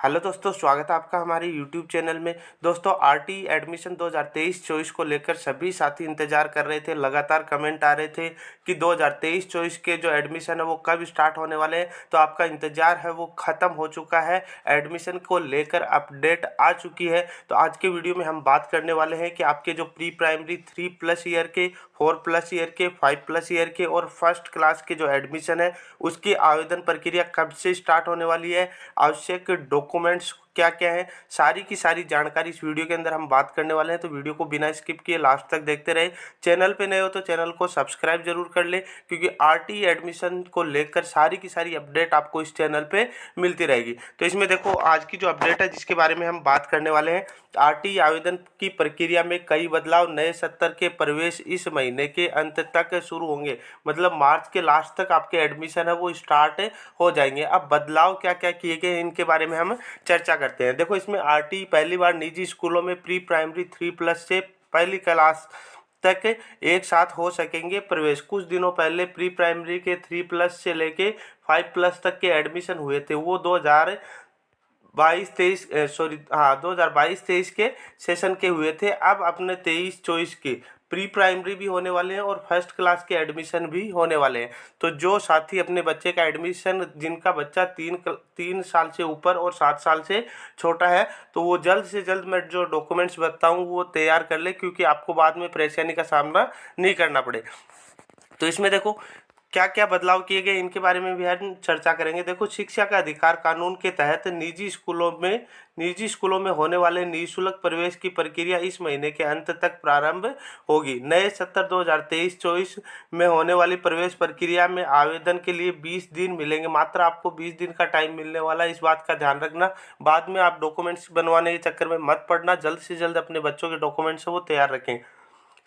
Hello दोस्तों, स्वागत है आपका हमारे यूट्यूब चैनल में। दोस्तों, आरटी एडमिशन 2023-24 को लेकर सभी साथी इंतजार कर रहे थे। लगातार कमेंट आ रहे थे कि 2023-24 के जो एडमिशन है वो कब स्टार्ट होने वाले हैं। तो आपका इंतजार है वो ख़त्म हो चुका है। एडमिशन को लेकर अपडेट आ चुकी है। तो आज के वीडियो में हम बात करने वाले हैं कि आपके जो प्री प्राइमरी 3+ ईयर के, 4+ ईयर के, 5+ ईयर के और फर्स्ट क्लास के जो एडमिशन है उसकी आवेदन प्रक्रिया कब से स्टार्ट होने वाली है, आवश्यक डॉक्यूमेंट्स क्या क्या है, सारी की सारी जानकारी इस वीडियो के अंदर हम बात करने वाले हैं। तो वीडियो को बिना स्किप किए लास्ट तक देखते रहे। चैनल पे नए हो तो चैनल को सब्सक्राइब जरूर कर ले, क्योंकि आरटी एडमिशन को लेकर सारी की सारी अपडेट आपको इस चैनल पे मिलती रहेगी। तो इसमें देखो, आज की जो अपडेट है जिसके बारे में हम बात करने वाले हैं, आरटी आवेदन की प्रक्रिया में कई बदलाव। नए सत्र के प्रवेश इस महीने के अंत तक शुरू होंगे, मतलब मार्च के लास्ट तक आपके एडमिशन है वो स्टार्ट हो जाएंगे। अब बदलाव क्या क्या किए गए इनके बारे में हम चर्चा करते हैं। देखो, इसमें आरटी पहली बार निजी स्कूलों में प्री प्राइमरी 3+ से पहली क्लास तक एक साथ हो सकेंगे प्रवेश। कुछ दिनों पहले प्री प्राइमरी के 3+ से लेके 5+ तक के एडमिशन हुए थे, वो 2022-23 के सेशन के हुए थे। अब अपने 23-24 के प्री प्राइमरी भी होने वाले हैं और फर्स्ट क्लास के एडमिशन भी होने वाले हैं। तो जो साथी अपने बच्चे का एडमिशन, जिनका बच्चा 3 साल से ऊपर और 7 साल से छोटा है, तो वो जल्द से जल्द मैं जो डॉक्यूमेंट्स बताऊं वो तैयार कर ले, क्योंकि आपको बाद में परेशानी का सामना नहीं करना पड़े। तो इसमें देखो क्या क्या बदलाव किए गए इनके बारे में भी हम चर्चा करेंगे। देखो, शिक्षा का अधिकार कानून के तहत निजी स्कूलों में होने वाले निःशुल्क प्रवेश की प्रक्रिया इस महीने के अंत तक प्रारंभ होगी। नए सत्र 2023-24 में होने वाली प्रवेश प्रक्रिया में आवेदन के लिए 20 दिन मिलेंगे। मात्र आपको 20 दिन का टाइम मिलने वाला है, इस बात का ध्यान रखना। बाद में आप डॉक्यूमेंट्स बनवाने के चक्कर में मत पड़ना, जल्द से जल्द अपने बच्चों के डॉक्यूमेंट्स वो तैयार रखें।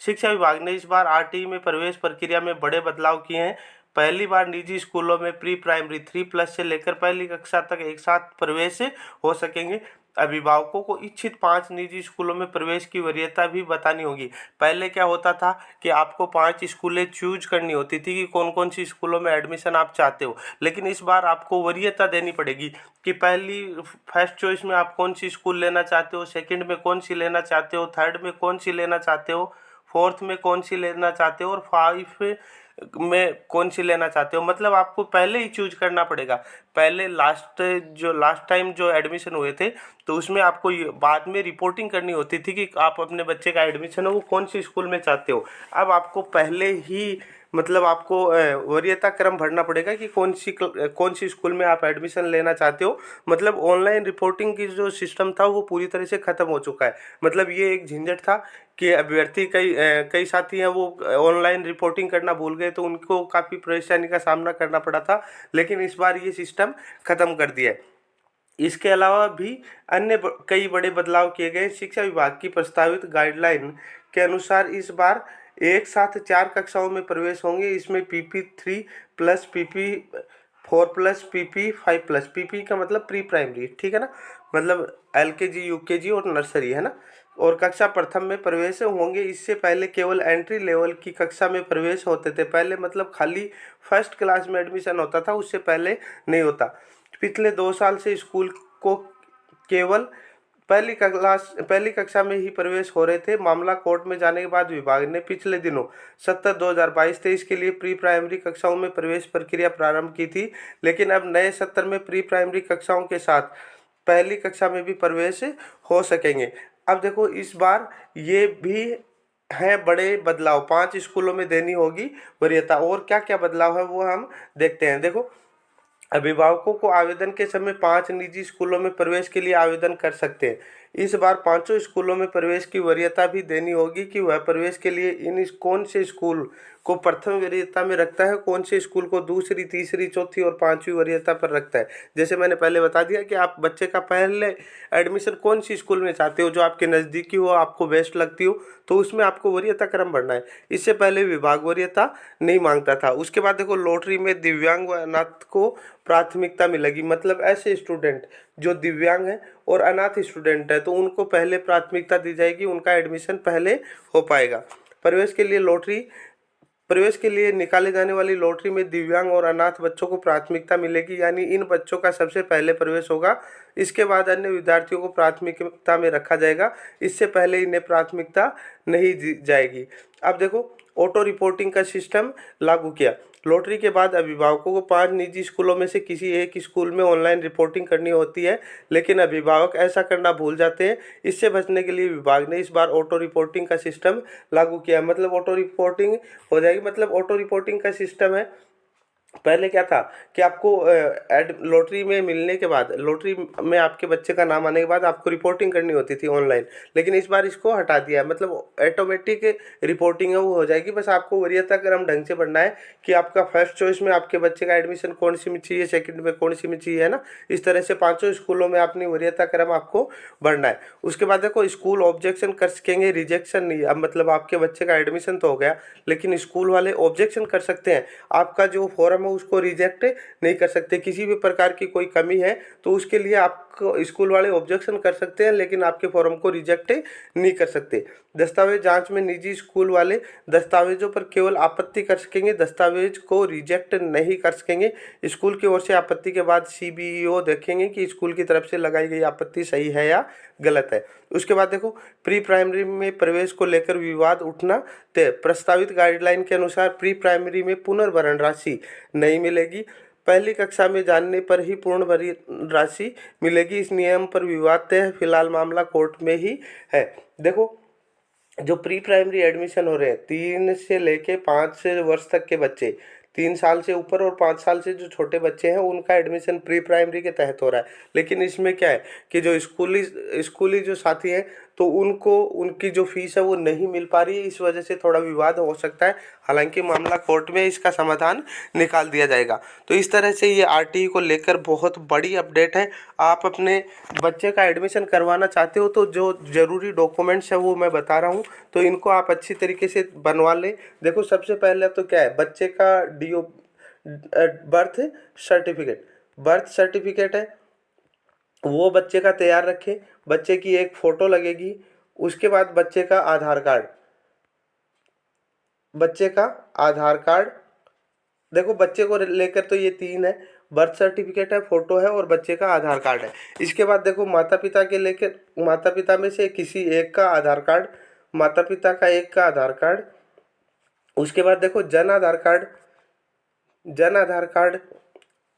शिक्षा विभाग ने इस बार आरटी में प्रवेश प्रक्रिया में बड़े बदलाव किए हैं। पहली बार निजी स्कूलों में प्री प्राइमरी 3+ से लेकर पहली कक्षा तक एक साथ प्रवेश हो सकेंगे। अभिभावकों को इच्छित 5 निजी स्कूलों में प्रवेश की वरीयता भी बतानी होगी। पहले क्या होता था कि आपको 5 स्कूलें चूज करनी होती थी कि कौन कौन सी स्कूलों में एडमिशन आप चाहते हो, लेकिन इस बार आपको वरीयता देनी पड़ेगी कि पहली फर्स्ट चॉइस में आप कौन सी स्कूल लेना चाहते हो, सेकंड में कौन सी लेना चाहते हो, थर्ड में कौन सी लेना चाहते हो, फोर्थ में कौन सी लेना चाहते हो और 5 में कौन सी लेना चाहते हो। मतलब आपको पहले ही चूज करना पड़ेगा। पहले लास्ट टाइम जो एडमिशन हुए थे, तो उसमें आपको बाद में रिपोर्टिंग करनी होती थी कि आप अपने बच्चे का एडमिशन है वो कौन सी स्कूल में चाहते हो। अब आपको पहले ही, मतलब आपको वरीयता क्रम भरना पड़ेगा कि कौन सी स्कूल में आप एडमिशन लेना चाहते हो। मतलब ऑनलाइन रिपोर्टिंग की जो सिस्टम था वो पूरी तरह से ख़त्म हो चुका है। मतलब ये एक झंझट था कि अभ्यर्थी कई साथी हैं वो ऑनलाइन रिपोर्टिंग करना भूल गए, तो उनको काफ़ी परेशानी का सामना करना पड़ा था, लेकिन इस बार ये सिस्टम ख़त्म कर दिया है। इसके अलावा भी अन्य कई बड़े बदलाव किए गए। शिक्षा विभाग की प्रस्तावित गाइडलाइन के अनुसार इस बार एक साथ 4 कक्षाओं में प्रवेश होंगे। इसमें PP3+, PP4+, PP5+। PP का मतलब प्री प्राइमरी, ठीक है ना, मतलब LKG, UKG और नर्सरी, है ना। और कक्षा प्रथम में प्रवेश होंगे। इससे पहले केवल एंट्री लेवल की कक्षा में प्रवेश होते थे। पहले मतलब खाली फर्स्ट क्लास में एडमिशन होता था, उससे पहले नहीं होता। पिछले 2 साल से स्कूल को केवल पहली कक्षा में ही प्रवेश हो रहे थे। मामला कोर्ट में जाने के बाद विभाग ने पिछले दिनों सत्र 2022-23 के लिए प्री प्राइमरी कक्षाओं में प्रवेश प्रक्रिया प्रारंभ की थी, लेकिन अब नए सत्र में प्री प्राइमरी कक्षाओं के साथ पहली कक्षा में भी प्रवेश हो सकेंगे। अब देखो, इस बार ये भी है बड़े बदलाव, 5 स्कूलों में देनी होगी वरीयता। और क्या क्या बदलाव है वो हम देखते हैं। देखो, अभिभावकों को आवेदन के समय 5 निजी स्कूलों में प्रवेश के लिए आवेदन कर सकते हैं। इस बार 5 स्कूलों में प्रवेश की वरीयता भी देनी होगी कि वह प्रवेश के लिए कौन से स्कूल को प्रथम वरीयता में रखता है, कौन से स्कूल को दूसरी, तीसरी, चौथी और 5वीं वरीयता पर रखता है। जैसे मैंने पहले बता दिया कि आप बच्चे का पहले एडमिशन कौन सी स्कूल में चाहते हो, जो आपके नज़दीकी हो, आपको बेस्ट लगती हो, तो उसमें आपको वरीयता क्रम भरना है। इससे पहले विभाग वरीयता नहीं मांगता था। उसके बाद देखो, लॉटरी में दिव्यांग व अनाथ को प्राथमिकता मिलेगी। मतलब ऐसे स्टूडेंट जो दिव्यांग हैं और अनाथ स्टूडेंट है, तो उनको पहले प्राथमिकता दी जाएगी, उनका एडमिशन पहले हो पाएगा। प्रवेश के लिए लॉटरी प्रवेश के लिए निकाले जाने वाली लॉटरी में दिव्यांग और अनाथ बच्चों को प्राथमिकता मिलेगी, यानी इन बच्चों का सबसे पहले प्रवेश होगा। इसके बाद अन्य विद्यार्थियों को प्राथमिकता में रखा जाएगा, इससे पहले इन्हें प्राथमिकता नहीं दी जाएगी। अब देखो, ऑटो रिपोर्टिंग का सिस्टम लागू किया। लॉटरी के बाद अभिभावकों को 5 निजी स्कूलों में से किसी एक स्कूल में ऑनलाइन रिपोर्टिंग करनी होती है, लेकिन अभिभावक ऐसा करना भूल जाते हैं। इससे बचने के लिए विभाग ने इस बार ऑटो रिपोर्टिंग का सिस्टम लागू किया। मतलब ऑटो रिपोर्टिंग हो जाएगी। मतलब ऑटो रिपोर्टिंग का सिस्टम है, पहले क्या था कि आपको लॉटरी में मिलने के बाद, लॉटरी में आपके बच्चे का नाम आने के बाद आपको रिपोर्टिंग करनी होती थी ऑनलाइन, लेकिन इस बार इसको हटा दिया है। मतलब ऑटोमेटिक रिपोर्टिंग है वो हो जाएगी। बस आपको वरीयता क्रम ढंग से पढ़ना है कि आपका फर्स्ट चॉइस में आपके बच्चे का एडमिशन कौन सी में चाहिए, सेकंड में कौन सी में चाहिए, है ना। इस तरह से 5 स्कूलों में अपनी वरीयता क्रम आपको भरना है। उसके बाद देखो, स्कूल ऑब्जेक्शन कर सकेंगे, रिजेक्शन नहीं। अब मतलब आपके बच्चे का एडमिशन तो हो गया, लेकिन स्कूल वाले ऑब्जेक्शन कर सकते हैं। आपका जो फॉर्म है उसको रिजेक्ट नहीं कर सकते। किसी भी प्रकार की कोई कमी है तो उसके लिए आपको स्कूल वाले ऑब्जेक्शन कर सकते हैं, लेकिन आपके फॉर्म को रिजेक्ट नहीं कर सकते। दस्तावेज जांच में निजी स्कूल वाले दस्तावेजों पर केवल आपत्ति कर सकेंगे, दस्तावेज को रिजेक्ट नहीं कर सकेंगे। स्कूल की ओर से आपत्ति के बाद CBO देखेंगे कि स्कूल की तरफ से लगाई गई आपत्ति सही है या गलत है। उसके बाद देखो, प्री प्राइमरी में प्रवेश को लेकर विवाद उठना तय। प्रस्तावित गाइडलाइन के अनुसार प्री प्राइमरी में पुनर्भरण राशि नहीं मिलेगी, पहली कक्षा में जानने पर ही पूर्ण भरी राशि मिलेगी। इस नियम पर विवाद तय है, फिलहाल मामला कोर्ट में ही है। देखो, जो प्री प्राइमरी एडमिशन हो रहे हैं 3 से लेके 5 वर्ष तक के बच्चे, 3 साल से ऊपर और 5 साल से जो छोटे बच्चे हैं उनका एडमिशन प्री प्राइमरी के तहत हो रहा है। लेकिन इसमें क्या है कि जो स्कूली जो साथी हैं तो उनको उनकी जो फीस है वो नहीं मिल पा रही है, इस वजह से थोड़ा विवाद हो सकता है। हालांकि मामला कोर्ट में इसका समाधान निकाल दिया जाएगा। तो इस तरह से ये RTE को लेकर बहुत बड़ी अपडेट है। आप अपने बच्चे का एडमिशन करवाना चाहते हो तो जो ज़रूरी डॉक्यूमेंट्स है वो मैं बता रहा हूँ, तो इनको आप अच्छी तरीके से बनवा लें। देखो, सबसे पहले तो क्या है, बच्चे का DO बर्थ सर्टिफिकेट है वो बच्चे का तैयार रखें। बच्चे की एक फ़ोटो लगेगी। उसके बाद बच्चे का आधार कार्ड। देखो, बच्चे को लेकर तो ये 3 है, बर्थ सर्टिफिकेट है, फोटो है और बच्चे का आधार कार्ड है। इसके बाद देखो, माता पिता में से किसी एक का आधार कार्ड, माता पिता का एक का आधार कार्ड। उसके बाद देखो, जन आधार कार्ड।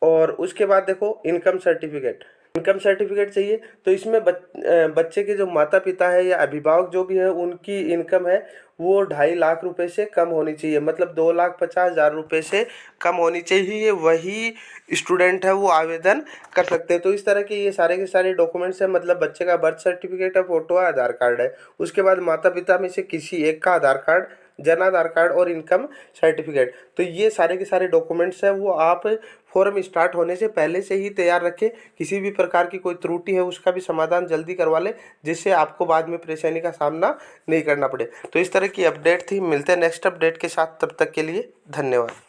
और उसके बाद देखो, इनकम सर्टिफिकेट चाहिए। तो इसमें बच्चे के जो माता पिता है या अभिभावक जो भी है उनकी इनकम है वो 2.5 लाख रुपए से कम होनी चाहिए। मतलब 2,50,000 रुपये से कम होनी चाहिए, वही स्टूडेंट है वो आवेदन कर सकते हैं। तो इस तरह के ये सारे के सारे डॉक्यूमेंट्स हैं। मतलब बच्चे का बर्थ सर्टिफिकेट है, फोटो है, आधार कार्ड है। उसके बाद माता पिता में से किसी एक का आधार कार्ड, जन आधार कार्ड और इनकम सर्टिफिकेट। तो ये सारे के सारे डॉक्यूमेंट्स हैं वो आप फॉर्म स्टार्ट होने से पहले से ही तैयार रखें। किसी भी प्रकार की कोई त्रुटि है उसका भी समाधान जल्दी करवा लें, जिससे आपको बाद में परेशानी का सामना नहीं करना पड़े। तो इस तरह की अपडेट थी। मिलते हैं नेक्स्ट अपडेट के साथ, तब तक के लिए धन्यवाद।